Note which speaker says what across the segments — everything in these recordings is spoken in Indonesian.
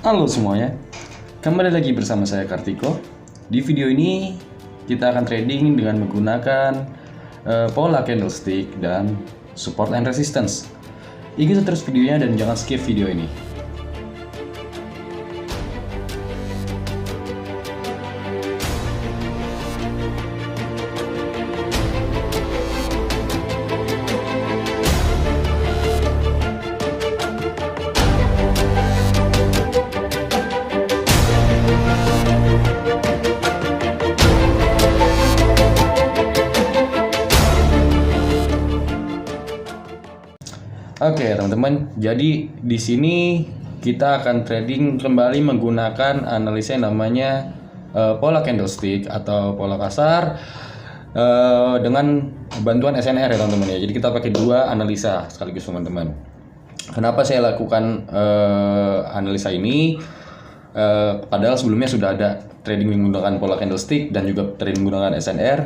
Speaker 1: Halo semuanya, kembali lagi bersama saya Kartiko. Di video ini kita akan trading dengan menggunakan pola candlestick dan support and resistance. Ikuti terus videonya dan jangan skip video ini. Oke teman-teman, jadi di sini kita akan trading kembali menggunakan analisa yang namanya pola candlestick atau pola kasar dengan bantuan SNR ya teman-teman ya. Jadi kita pakai dua analisa sekaligus teman-teman. Kenapa saya lakukan analisa ini? Padahal sebelumnya sudah ada trading menggunakan pola candlestick dan juga trading menggunakan SNR.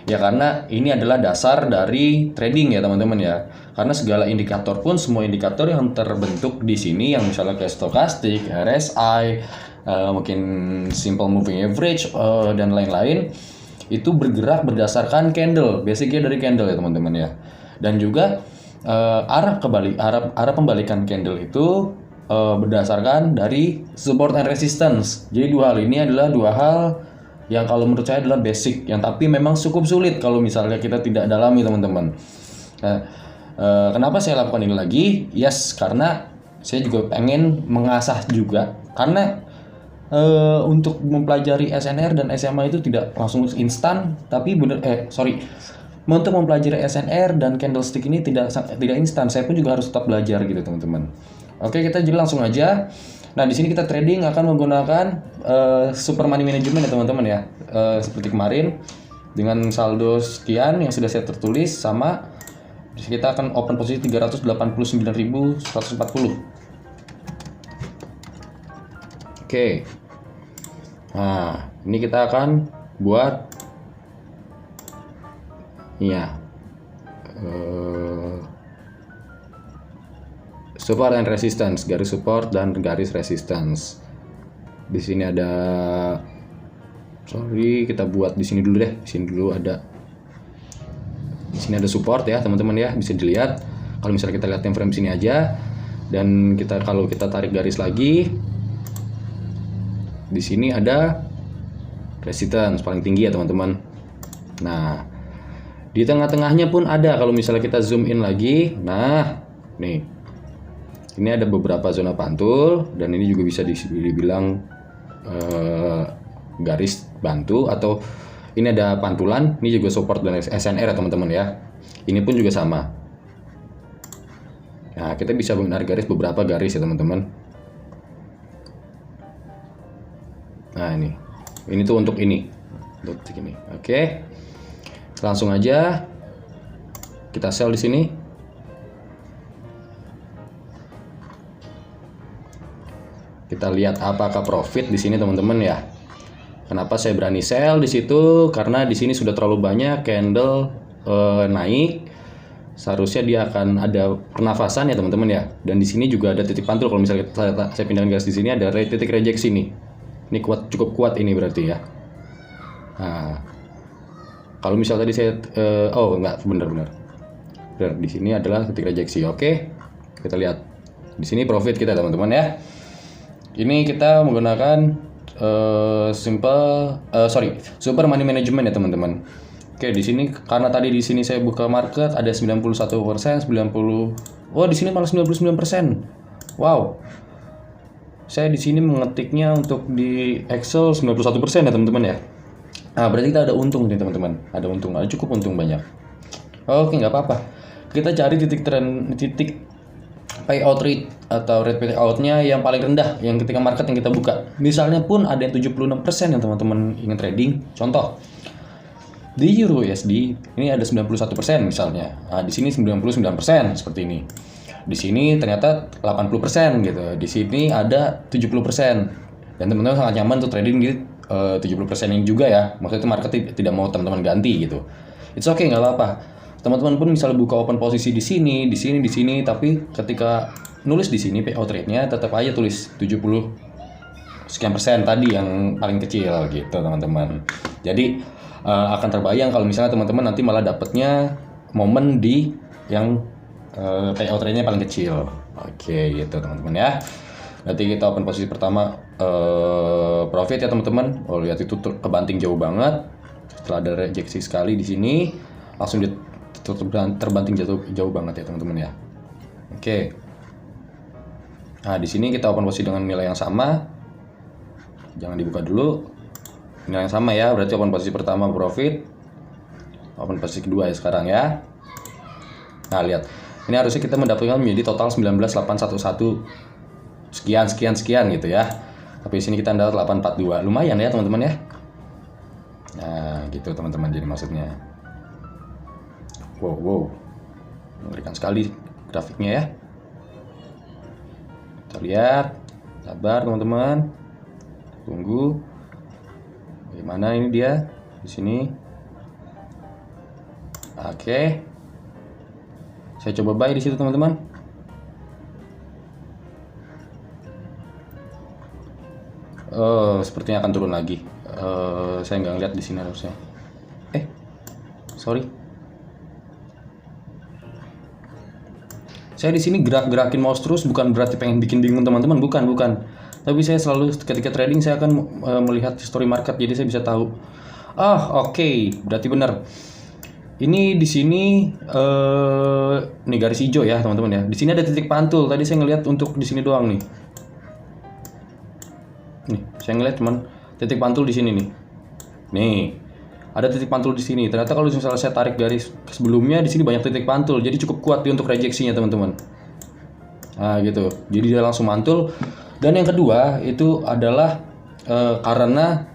Speaker 1: Ya karena ini adalah dasar dari trading ya teman-teman ya. Karena segala indikator pun, semua indikator yang terbentuk di sini yang misalnya kayak stokastik, RSI, mungkin simple moving average dan lain-lain itu bergerak berdasarkan candle, basicnya dari candle ya teman-teman ya. Dan juga arah pembalikan candle itu berdasarkan dari support and resistance. Jadi dua hal ini adalah dua hal yang kalau menurut saya adalah basic, yang tapi memang cukup sulit kalau misalnya kita tidak dalami teman-teman. Nah, kenapa saya lakukan ini lagi? Yes, karena saya juga pengen mengasah juga. Karena untuk mempelajari SNR dan SMA itu tidak langsung instan, tapi untuk mempelajari SNR dan candlestick ini tidak instan. Saya pun juga harus tetap belajar gitu teman-teman. Oke, kita jadi langsung aja. Nah, di sini kita trading akan menggunakan super money management ya teman-teman ya. Seperti kemarin dengan saldo sekian yang sudah saya tertulis sama kita akan open posisi 389.140. Oke. Nah, ini kita akan buat support and resistance, garis support dan garis resistance. Di sini ada, kita buat di sini dulu deh. Di sini ada support ya teman-teman ya, bisa dilihat. Kalau misalnya kita lihat time frame sini aja, dan kalau kita tarik garis lagi, di sini ada resistance paling tinggi ya teman-teman. Nah, di tengah-tengahnya pun ada. Kalau misalnya kita zoom in lagi, nah nih. Ini ada beberapa zona pantul dan ini juga bisa dibilang garis bantu, atau ini ada pantulan. Ini juga support dan SNR ya teman-teman ya. Ini pun juga sama. Nah, kita bisa menarik garis, beberapa garis ya teman-teman. Nah, ini tuh untuk ini. Oke. Langsung aja kita sell di sini. Kita lihat apakah profit di sini teman-teman ya. Kenapa saya berani sell di situ? Karena di sini sudah terlalu banyak candle naik. Seharusnya dia akan ada pernafasan ya teman-teman ya. Dan di sini juga ada titik pantul. Kalau misalnya saya pindahkan garis di sini ada titik rejeksi nih. Ini cukup kuat ini berarti ya. Nah, kalau misalnya tadi saya benar. Di sini super rejeksi. Oke. Kita lihat. Di sini profit kita teman-teman ya. Ini kita menggunakan super money management ya teman-teman. Oke, di sini karena tadi di sini saya buka market ada 91%, 90. Oh, di sini malah 99%. Wow. Saya di sini mengetiknya untuk di Excel 91% ya teman-teman ya. Nah, berarti kita ada untung nih teman-teman. Ada cukup untung banyak. Oke, nggak apa-apa. Kita cari titik payout rate atau rate payout-nya yang paling rendah yang ketika market yang kita buka. Misalnya pun ada yang 76% yang teman-teman ingin trading. Contoh di Euro USD ini ada 91% misalnya. Nah, di sini 99% seperti ini. Di sini ternyata 80% gitu. Di sini ada 70%. Dan teman-teman sangat nyaman untuk trading di 70% ini juga ya. Maksudnya itu market tidak mau teman-teman ganti gitu. It's okay, nggak apa-apa. Teman-teman pun misalnya buka open posisi di sini, tapi ketika nulis di sini payout rate-nya tetap aja tulis 70 sekian persen tadi yang paling kecil gitu teman-teman. Jadi akan terbayang kalau misalnya teman-teman nanti malah dapatnya momen di yang payout rate-nya paling kecil. Oke gitu teman-teman ya. Nanti kita open posisi pertama profit ya teman-teman. Oh lihat itu kebanting jauh banget. Setelah ada rejeksi sekali di sini langsung terbanting jauh banget ya teman-teman ya. Oke. Nah di sini kita open posisi dengan nilai yang sama. Jangan dibuka dulu. Nilai yang sama ya. Berarti open posisi pertama profit. Open posisi kedua ya sekarang ya. Nah lihat. Ini harusnya kita mendapatkan menjadi total 19.811 sekian gitu ya. Tapi di sini kita dapat 842. Lumayan ya teman-teman ya. Nah, gitu teman-teman jadi maksudnya. Wow. Mengerikan sekali grafiknya ya. Kita lihat. Sabar teman-teman. Tunggu. Bagaimana ini dia di sini? Oke. Saya coba buy di situ teman-teman. Sepertinya akan turun lagi. Saya nggak ngeliat di sini harusnya. Sorry. Saya di sini gerakin mouse terus bukan berarti pengen bikin bingung teman-teman, bukan. Tapi saya selalu ketika trading saya akan melihat history market, jadi saya bisa tahu. Oke. Berarti benar. Ini di sini nih garis hijau ya teman-teman ya. Di sini ada titik pantul. Tadi saya ngelihat untuk di sini doang nih. Nih, saya ngeliat cuman titik pantul di sini nih. Nih, ada titik pantul di sini. Ternyata kalau misalnya saya tarik garis sebelumnya di sini banyak titik pantul, jadi cukup kuat untuk rejeksinya teman-teman. Nah gitu, jadi dia langsung mantul. Dan yang kedua itu adalah karena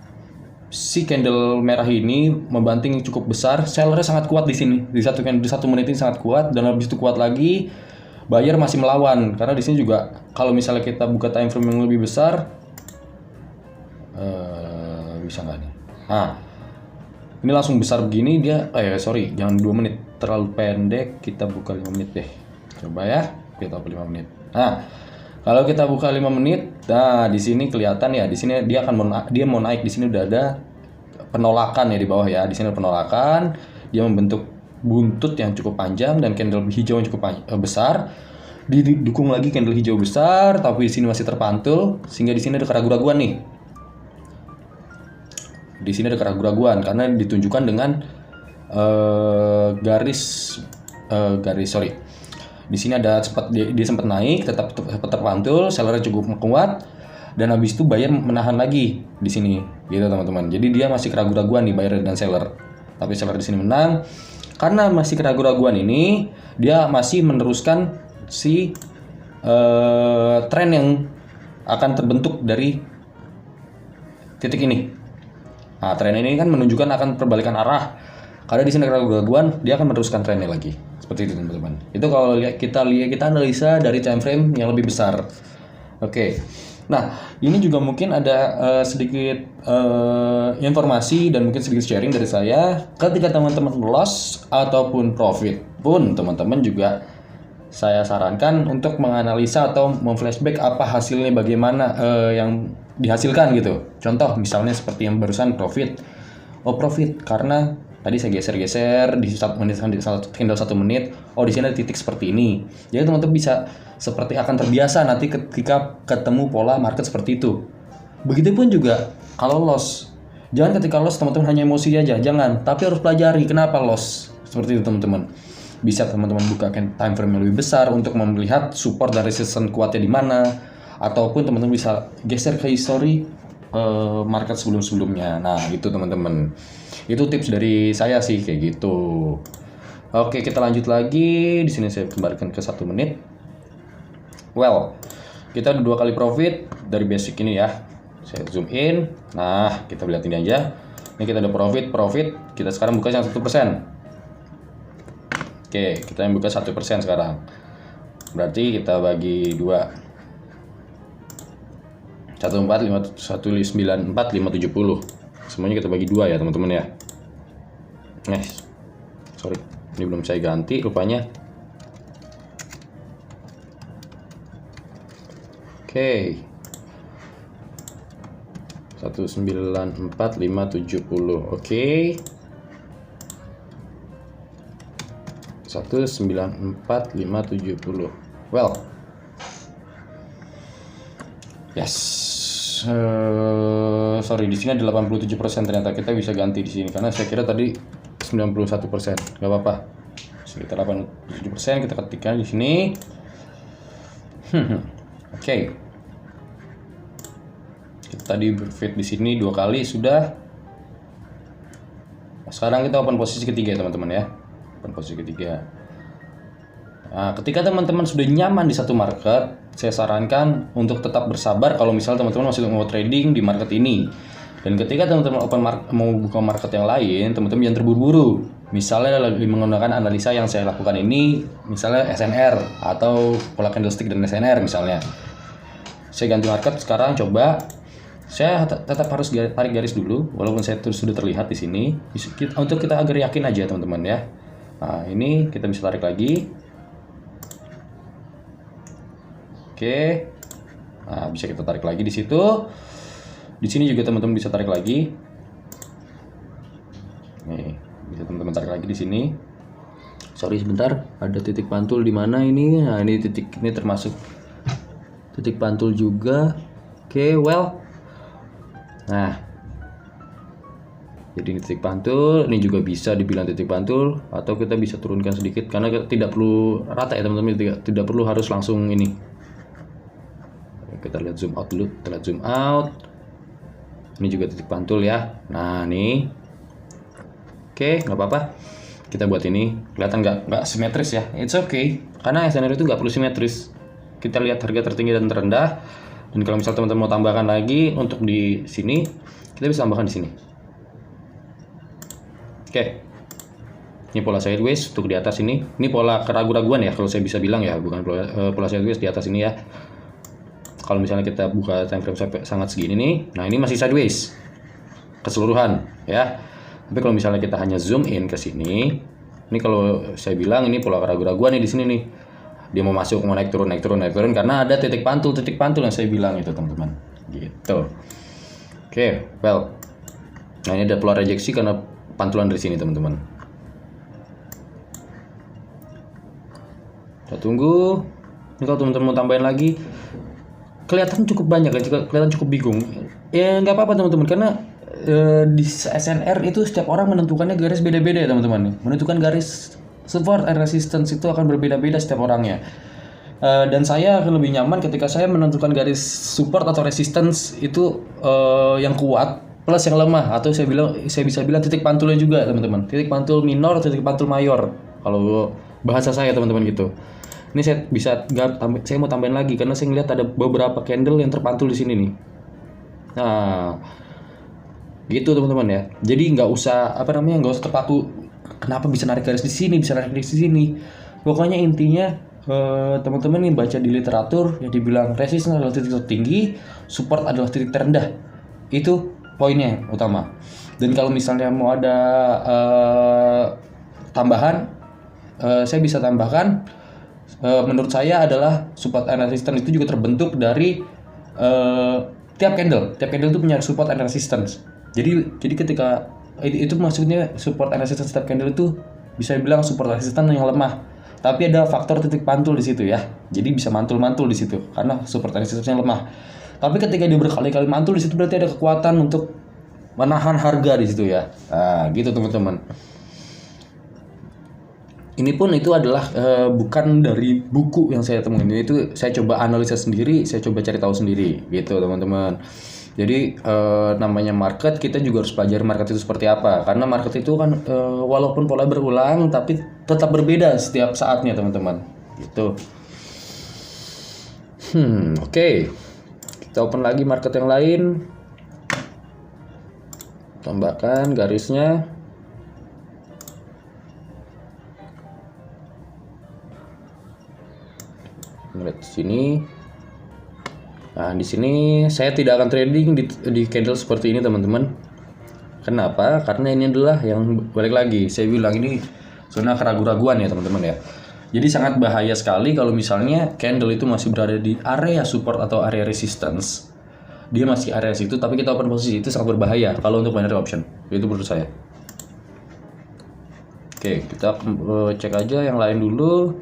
Speaker 1: si candle merah ini membanting cukup besar, sellernya sangat kuat di sini. Di satu menit ini sangat kuat dan habis itu kuat lagi. Buyer masih melawan karena di sini juga kalau misalnya kita buka time frame yang lebih besar. Bisa nggak nih? Nah, ini langsung besar begini dia. Jangan 2 menit, terlalu pendek. Kita buka 5 menit deh. Coba ya, kita buka 5 menit. Nah, kalau kita buka 5 menit, nah di sini kelihatan ya. Di sini dia mau naik. Di sini udah ada penolakan ya di bawah ya. Di sini ada penolakan. Dia membentuk buntut yang cukup panjang dan candle hijau yang cukup besar. Didukung lagi candle hijau besar, tapi di sini masih terpantul sehingga di sini ada keraguan-keraguan nih. Di sini ada keraguan-keraguan karena ditunjukkan dengan garis. Di sini ada dia sempat naik, tetap terpantul, sellernya cukup kuat, dan habis itu buyer menahan lagi di sini, gitu teman-teman. Jadi dia masih keraguan-keraguan nih buyer dan seller. Tapi seller di sini menang karena masih keraguan-keraguan ini, dia masih meneruskan si tren yang akan terbentuk dari titik ini. Nah, tren ini kan menunjukkan akan perbalikan arah. Karena di sini keraguan-keraguan, dia akan meneruskan trennya lagi. Seperti itu teman-teman. Itu kalau kita analisa dari time frame yang lebih besar. Oke. Nah, ini juga mungkin ada sedikit informasi dan mungkin sedikit sharing dari saya. Ketika teman-teman loss ataupun profit pun teman-teman juga saya sarankan untuk menganalisa atau memflashback apa hasilnya, bagaimana yang dihasilkan gitu. Contoh misalnya seperti yang barusan profit. Profit karena tadi saya geser-geser di 1 menit tinggal 1 menit. Di sini ada titik seperti ini. Jadi teman-teman bisa seperti akan terbiasa nanti ketika ketemu pola market seperti itu. Begitupun juga kalau loss. Jangan ketika loss teman-teman hanya emosi aja, jangan. Tapi harus pelajari kenapa loss. Seperti itu teman-teman. Bisa teman-teman buka time frame yang lebih besar untuk melihat support dan resistance kuatnya di mana. Ataupun teman-teman bisa geser ke history market sebelum-sebelumnya. Nah, gitu teman-teman. Itu tips dari saya sih kayak gitu. Oke, kita lanjut lagi. Di sini saya kembalikan ke 1 menit. Well, kita ada 2 kali profit dari basic ini ya. Saya zoom in. Nah, kita lihat ini aja. Ini kita ada profit. Kita sekarang buka yang 1%. Oke, kita yang buka 1% sekarang. Berarti kita bagi 2. 194, 570. Semuanya kita bagi 2 ya teman-teman ya. Sorry, ini belum saya ganti rupanya. Oke. 194.570. Oke. 194.570. Well. Yes. Sorry, di sini ada 87%, ternyata kita bisa ganti di sini karena saya kira tadi 91%. Gak apa-apa. Sekitar 87% kita ketikkan di sini. Oke. Kita tadi berfit di sini 2 kali sudah. Sekarang kita open posisi ketiga ya teman-teman ya. Open posisi ketiga. Nah, ketika teman-teman sudah nyaman di satu market, saya sarankan untuk tetap bersabar kalau misalnya teman-teman masih mau trading di market ini. Dan ketika teman-teman mau buka market yang lain, teman-teman jangan terburu-buru. Misalnya lagi menggunakan analisa yang saya lakukan ini, misalnya SNR atau pola candlestick dan SNR misalnya. Saya ganti market sekarang, coba. Saya tetap harus tarik garis dulu, walaupun saya sudah terlihat di sini. Untuk kita agar yakin aja teman-teman ya. Nah, ini kita bisa tarik lagi. Oke. Nah, bisa kita tarik lagi di situ. Di sini juga teman-teman bisa tarik lagi. Nih, bisa teman-teman tarik lagi di sini. Sorry sebentar, ada titik pantul di mana ini? Nah, ini titik ini termasuk titik pantul juga. Oke, well. Nah. Jadi ini titik pantul, ini juga bisa dibilang titik pantul atau kita bisa turunkan sedikit karena tidak perlu rata ya teman-teman, tidak perlu harus langsung ini. Kita lihat zoom out dulu, kita lihat zoom out. Ini juga titik pantul ya. Nah, nih. Oke, nggak apa-apa. Kita buat ini kelihatan nggak simetris ya. It's okay. Karena SNR itu nggak perlu simetris. Kita lihat harga tertinggi dan terendah. Dan kalau misal teman-teman mau tambahkan lagi untuk di sini, kita bisa tambahkan di sini. Oke. Ini pola sideways untuk di atas ini. Ini pola keraguan-raguan ya kalau saya bisa bilang ya, bukan pola sideways di atas ini ya. Kalau misalnya kita buka time frame sampai sangat segini nih, nah ini masih sideways keseluruhan ya. Tapi kalau misalnya kita hanya zoom in ke sini, ini kalau saya bilang ini pola keraguan-raguan nih di sini nih. Dia mau masuk, mau naik turun karena ada titik pantul yang saya bilang itu teman-teman. Gitu. Oke, well. Nah, ini ada pola rejeksi karena pantulan dari sini teman-teman. Kita tunggu. Ini kalau teman-teman mau tambahin lagi, kelihatan cukup banyak ya, kelihatan cukup bingung. Ya nggak apa-apa teman-teman karena di SNR itu setiap orang menentukannya garis beda-beda ya teman-teman. Menentukan garis support and resistance itu akan berbeda-beda setiap orangnya. Dan saya akan lebih nyaman ketika saya menentukan garis support atau resistance itu yang kuat plus yang lemah, atau saya bisa bilang titik pantulnya juga teman-teman. Titik pantul minor atau titik pantul mayor kalau bahasa saya teman-teman gitu. Ini saya mau tambahin lagi karena saya ngeliat ada beberapa candle yang terpantul di sini nih. Nah, gitu teman-teman ya. Jadi nggak usah terpaku. Kenapa bisa narik garis di sini, bisa narik garis di sini. Pokoknya intinya teman-teman ini baca di literatur yang dibilang resistance adalah titik tertinggi, support adalah titik terendah. Itu poinnya utama. Dan kalau misalnya mau ada tambahan, saya bisa tambahkan. Menurut saya adalah support and resistance itu juga terbentuk dari tiap candle itu punya support and resistance. Jadi ketika itu maksudnya support and resistance setiap candle itu bisa dibilang support and resistance yang lemah. Tapi ada faktor titik pantul di situ ya. Jadi bisa mantul-mantul di situ karena support and resistance yang lemah. Tapi ketika dia berkali-kali mantul di situ berarti ada kekuatan untuk menahan harga di situ ya. Nah, gitu teman-teman. Ini pun itu adalah bukan dari buku yang saya temuin. Itu saya coba analisa sendiri, saya coba cari tahu sendiri gitu teman-teman. Jadi namanya market, kita juga harus pelajari market itu seperti apa. Karena market itu kan walaupun pola berulang tapi tetap berbeda setiap saatnya teman-teman. Gitu. Oke. Kita open lagi market yang lain. Tambahkan garisnya. Lihat di sini. Nah, di sini saya tidak akan trading di candle seperti ini, teman-teman. Kenapa? Karena ini adalah yang balik lagi saya bilang ini zona keraguan-raguan ya, teman-teman ya. Jadi sangat bahaya sekali kalau misalnya candle itu masih berada di area support atau area resistance. dia masih area situ, tapi kita open posisi, itu sangat berbahaya kalau untuk binary option. Itu menurut saya. Oke, kita cek aja yang lain dulu.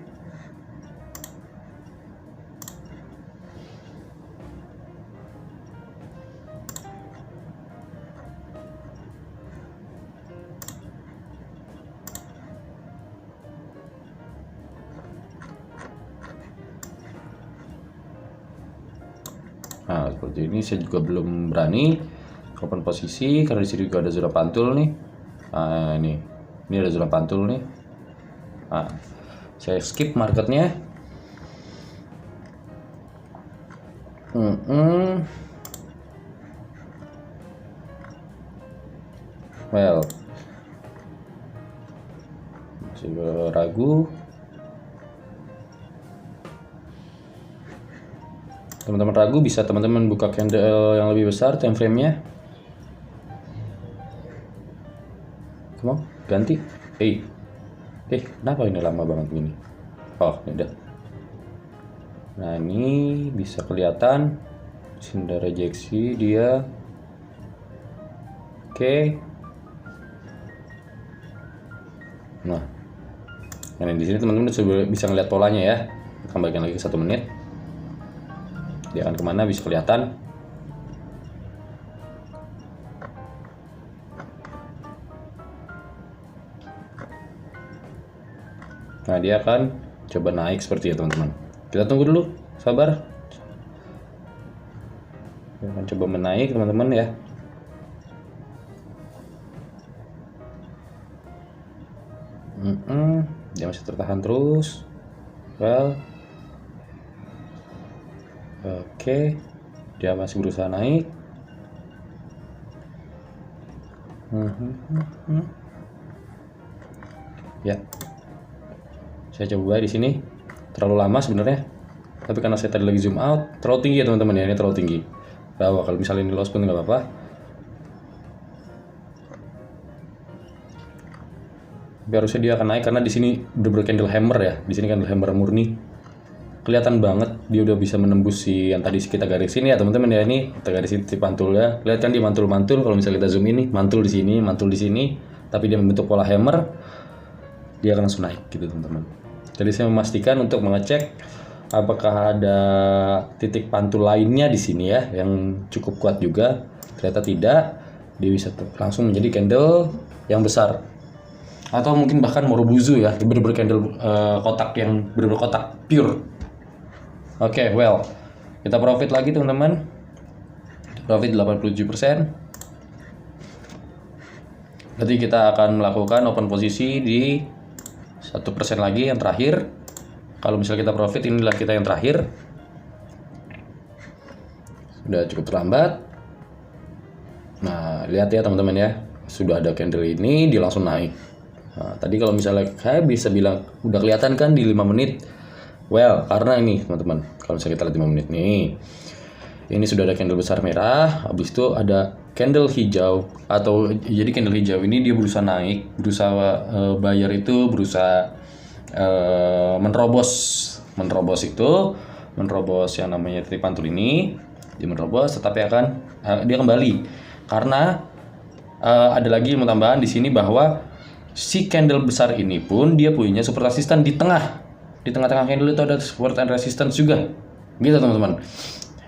Speaker 1: Nah, seperti ini saya juga belum berani open posisi karena di sini juga ada zona pantul nih. Nah, ini ada zona pantul nih. Nah, saya skip marketnya. Well, masih ragu. Teman-teman ragu, bisa teman-teman buka candle yang lebih besar time frame-nya. Come on, ganti. Kenapa ini lama banget gini? Oh, ini udah. Nah, ini bisa kelihatan sini ada rejeksi dia. Oke. Nah, di sini teman-teman bisa ngeliat polanya ya. Kita kembalikan lagi ke 1 menit. Dia akan kemana bisa kelihatan. Nah, dia akan coba naik seperti ya teman-teman. Kita tunggu dulu, sabar. Dia akan coba menaik teman-teman ya. Dia masih tertahan terus. Well, oke, dia masih berusaha naik. Ya, saya coba di sini. Terlalu lama sebenarnya, tapi karena saya tadi lagi zoom out, terlalu tinggi ya teman-teman ya. Ini terlalu tinggi. Bahwa kalau misalnya ini loss pun nggak apa-apa. Tapi harusnya dia akan naik karena di sini bener-bener candle hammer ya. Di sini candle hammer murni. Kelihatan banget dia udah bisa menembus si yang tadi kita garisin ya teman-teman ya. Ini kita garisin si pantul ya. Lihat kan dia mantul-mantul. Kalau misalnya kita zoom ini, mantul di sini, tapi dia membentuk pola hammer, dia akan langsung naik gitu teman-teman. Jadi saya memastikan untuk mengecek apakah ada titik pantul lainnya di sini ya yang cukup kuat juga. Ternyata tidak. Dia bisa langsung menjadi candle yang besar. Atau mungkin bahkan Morobuzu ya, bener-bener candle kotak yang bener-bener kotak pure. Oke, well, kita profit lagi teman-teman. Profit 87%. Berarti kita akan melakukan open posisi di 1% lagi yang terakhir. Kalau misalnya kita profit, inilah kita yang terakhir. Sudah cukup terlambat. Nah, lihat ya teman-teman ya, sudah ada candle ini, dia langsung naik. Nah, tadi kalau misalnya saya bisa bilang udah kelihatan kan di 5 menit. Well, karena ini teman-teman, kalau misalnya kita lihat 5 menit nih, ini sudah ada candle besar merah, habis itu ada candle hijau, atau jadi candle hijau ini dia berusaha naik, buyer itu berusaha menerobos yang namanya titik pantul ini, dia menerobos, tetapi dia kembali karena ada lagi ilmu tambahan di sini bahwa si candle besar ini pun dia punya support resistance di tengah-tengah candle itu ada support and resistance juga, gitu teman-teman.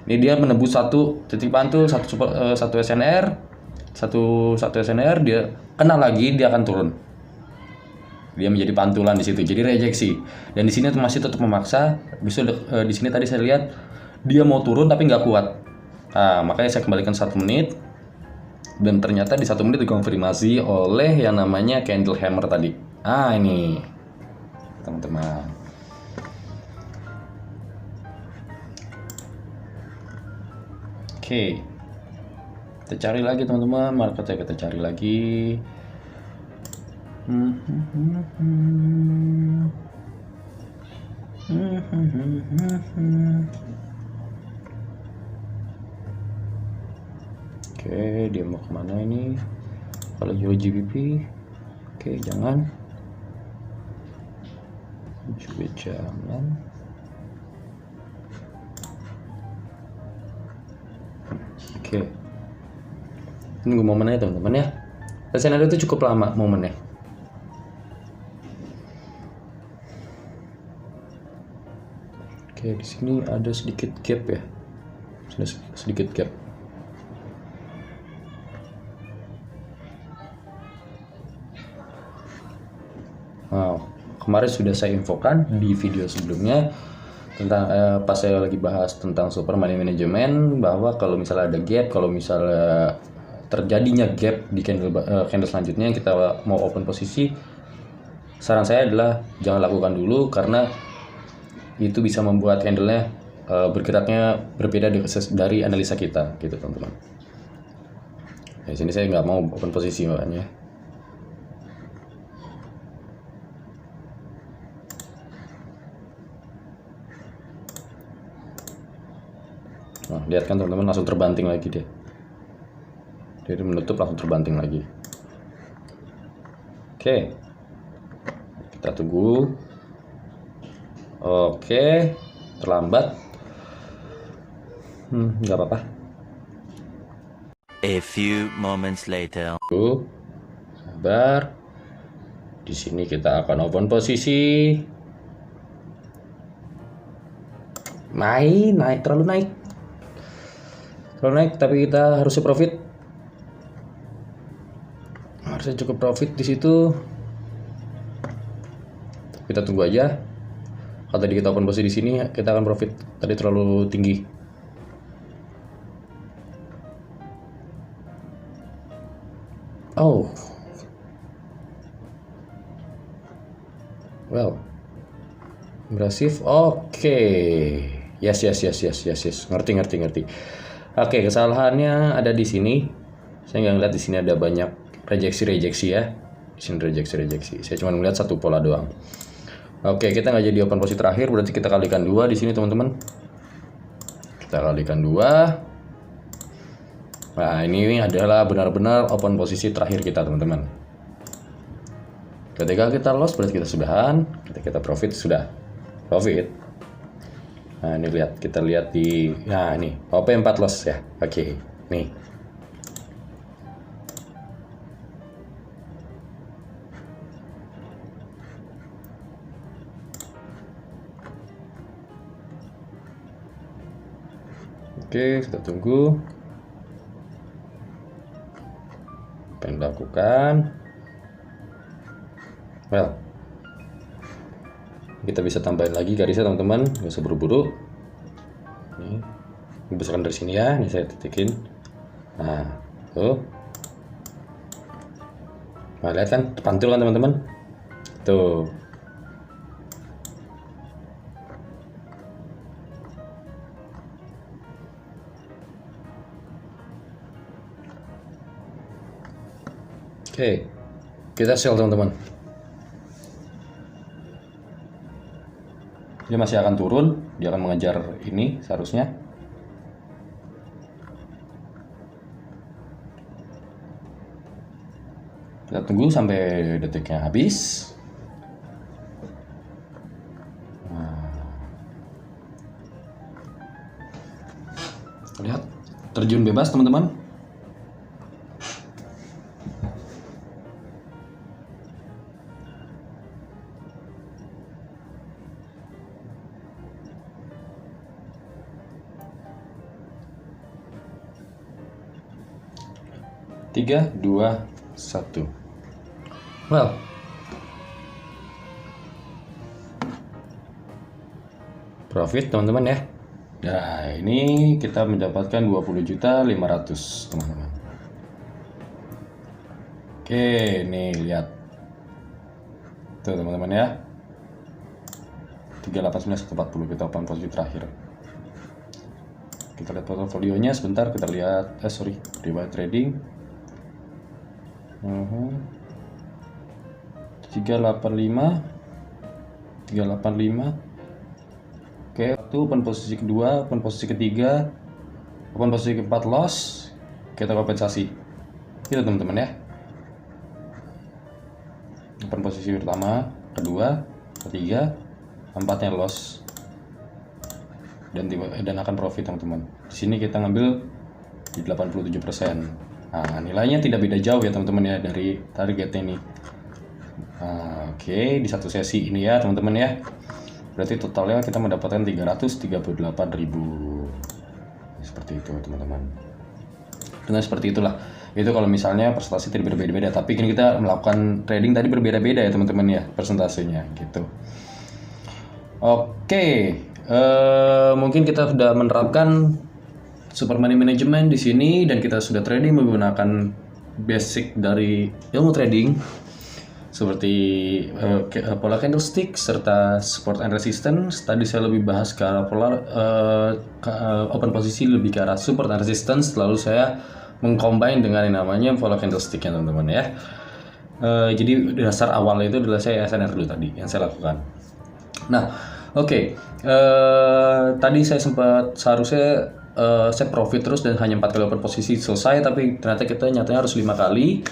Speaker 1: Ini dia menembus satu titik pantul, satu SNR, satu SNR, dia kena lagi, dia akan turun. Dia menjadi pantulan di situ, jadi rejeksi. Dan di sini masih tetap memaksa. Bisa di sini tadi saya lihat dia mau turun tapi nggak kuat. Nah, makanya saya kembalikan 1 menit. Dan ternyata di 1 menit dikonfirmasi oleh yang namanya candle hammer tadi. Ini teman-teman. Oke, kita cari lagi teman-teman, marketnya kita cari lagi. Oke, dia mau kemana ini? Kalau Euro GBP, oke, jangan. Juga jangan. Oke. Tunggu momennya teman-teman ya. Scenario itu cukup lama momennya. Oke, di sini ada sedikit gap ya. Sudah sedikit gap. Wow, kemarin sudah saya infokan di video sebelumnya tentang pas saya lagi bahas tentang super money management, bahwa kalau misalnya ada gap, kalau misalnya terjadinya gap di candle selanjutnya yang kita mau open posisi, saran saya adalah jangan lakukan dulu, karena itu bisa membuat candlenya bergeraknya berbeda dari analisa kita gitu teman-teman. Di sini saya nggak mau open posisi makanya. Nah, lihat kan teman-teman, langsung terbanting lagi dia. Jadi menutup langsung terbanting lagi. Oke. Kita tunggu. Oke, terlambat. Nggak apa-apa.
Speaker 2: A few moments later.
Speaker 1: Sabar. Di sini kita akan open posisi. Naik, terlalu naik. Tapi kita harusnya profit. Harusnya cukup profit di situ. Kita tunggu aja. Kalau tadi kita open posisi di sini, kita akan profit. Tadi terlalu tinggi. Oh. Well. Impresif. Oke. Yes. Ngerti. Oke, kesalahannya ada di sini. Saya nggak ngeliat di sini ada banyak rejeksi ya. Di sini rejeksi. Saya cuma melihat satu pola doang. Oke, kita nggak jadi open posisi terakhir, berarti kita kalikan 2 di sini teman-teman. Kita kalikan 2. Nah, ini adalah benar-benar open posisi terakhir kita teman-teman. Ketika kita loss berarti kita sudahan. Ketika kita profit sudah profit. Nah, ini kita lihat di, nah ini OP4 loss ya. Oke, nih. Oke, kita tunggu. Apa yang dilakukan? Well, kita bisa tambahin lagi garisnya teman-teman, nggak usah buru-buru. Ini besarkan dari sini ya, ini saya titikin. Nah, tuh. Nah, lihat kan, terpantul kan teman-teman? Tuh. Oke, kita sell teman-teman. Dia masih akan turun, dia akan mengejar ini seharusnya. Kita tunggu sampai detiknya habis. Lihat, terjun bebas teman-teman. Tiga, dua, satu. Well, profit teman-teman ya. Nah, ini kita mendapatkan 20.500.000 teman-teman. Oke, nih lihat. Tuh teman-teman ya. 389.140 kita open posisi terakhir. Kita lihat portofolionya sebentar, kita lihat riwayat trading. 385. Oke, itu open posisi kedua, open posisi ketiga, open posisi keempat loss, kita kompensasi. Itu teman-teman ya. Open posisi pertama, kedua, ketiga, empatnya loss dan akan profit teman-teman. Di sini kita ngambil di 87%. Nah, nilainya tidak beda jauh ya teman-teman ya dari targetnya ini. Oke, di satu sesi ini ya teman-teman ya. Berarti totalnya kita mendapatkan 338.000. Seperti itu teman-teman. Dengan seperti itulah. Itu kalau misalnya presentasi tidak berbeda-beda, tapi kan kita melakukan trading tadi berbeda-beda ya teman-teman ya persentasenya gitu. Oke, mungkin kita sudah menerapkan super money management di sini dan kita sudah trading menggunakan basic dari ilmu trading seperti pola candlestick serta support and resistance. Tadi saya lebih bahas ke arah pola open posisi lebih ke arah support and resistance, lalu saya mengcombine dengan yang namanya pola candlestick ya teman-teman ya. Jadi dasar awal itu adalah saya SNR dulu tadi yang saya lakukan. Nah, oke. Tadi saya sempat seharusnya saya profit terus dan hanya 4 kali open posisi selesai, tapi ternyata kita nyatanya harus 5 kali.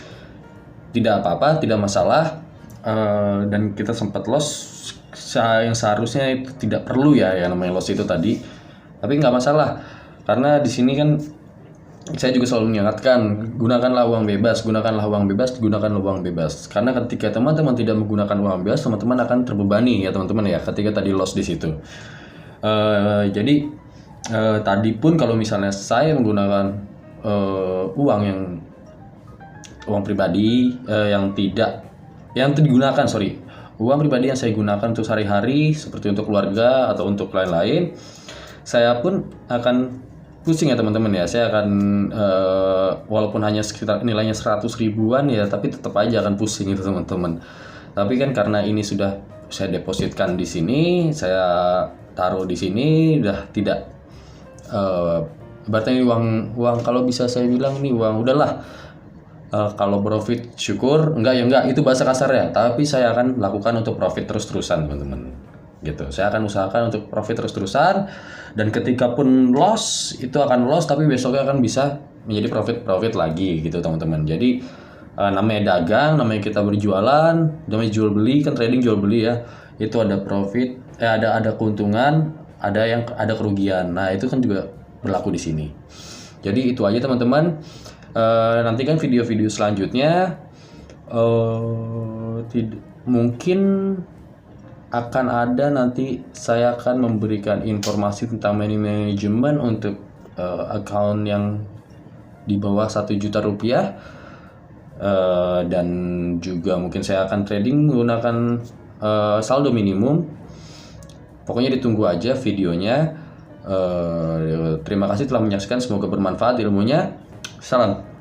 Speaker 1: Tidak apa-apa, tidak masalah. Dan kita sempat loss yang seharusnya itu tidak perlu ya yang namanya loss itu tadi. Tapi nggak masalah karena di sini kan saya juga selalu mengingatkan, gunakanlah uang bebas, gunakanlah uang bebas, gunakanlah uang bebas. Karena ketika teman-teman tidak menggunakan uang bebas, teman-teman akan terbebani ya teman-teman ya. Ketika tadi loss di situ. Jadi tadi pun kalau misalnya saya menggunakan uang pribadi yang digunakan, uang pribadi yang saya gunakan untuk sehari-hari seperti untuk keluarga atau untuk lain-lain, saya pun akan pusing ya teman-teman ya. Saya akan walaupun hanya sekitar nilainya 100 ribuan ya, tapi tetap aja akan pusing itu teman-teman. Tapi kan karena ini sudah saya depositkan di sini, saya taruh di sini, udah tidak berarti ini uang kalau bisa saya bilang ini uang udahlah. Kalau profit syukur, enggak itu bahasa kasar ya. Tapi saya akan lakukan untuk profit terus-terusan teman-teman. Gitu. Saya akan usahakan untuk profit terus-terusan dan ketika pun loss itu akan loss tapi besoknya akan bisa menjadi profit lagi gitu teman-teman. Jadi namanya dagang, namanya kita berjualan, namanya jual beli kan, trading jual beli ya. Itu ada profit, ada keuntungan, ada kerugian. Nah, itu kan juga berlaku di sini. Jadi itu aja teman-teman. Nantikan video-video selanjutnya. Mungkin akan ada nanti saya akan memberikan informasi tentang money management untuk account yang di bawah 1 juta rupiah, dan juga mungkin saya akan trading menggunakan saldo minimum. Pokoknya ditunggu aja videonya. Terima kasih telah menyaksikan, semoga bermanfaat ilmunya. Salam.